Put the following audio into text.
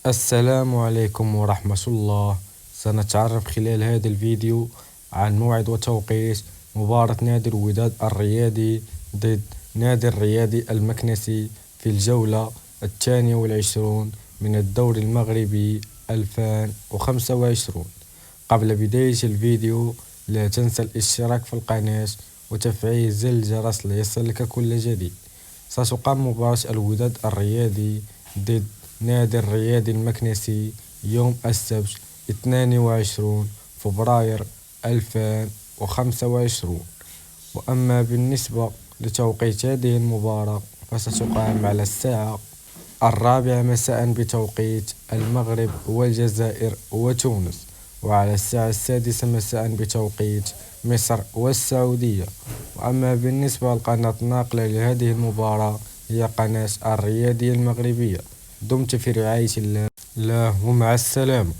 السلام عليكم ورحمة الله. سنتعرف خلال هذا الفيديو عن موعد وتوقيت مباراة نادي الوداد الرياضي ضد نادي الرياضي المكنسي في الجولة 22 من الدوري المغربي 2025. قبل بداية الفيديو لا تنسى الاشتراك في القناة وتفعيل زر الجرس ليصلك كل جديد. ستقام مباراة الوداد الرياضي ضد نادي الرياضي المكنسي يوم السبت 22 فبراير 2025. وأما بالنسبة لتوقيت هذه المباراة فستقام على الساعة 4 مساء بتوقيت المغرب والجزائر وتونس، وعلى الساعة 6 مساء بتوقيت مصر والسعودية. وأما بالنسبة للقناة الناقلة لهذه المباراة هي قناة الرياضية المغربية. دمت في رعاية الله ومع السلامة.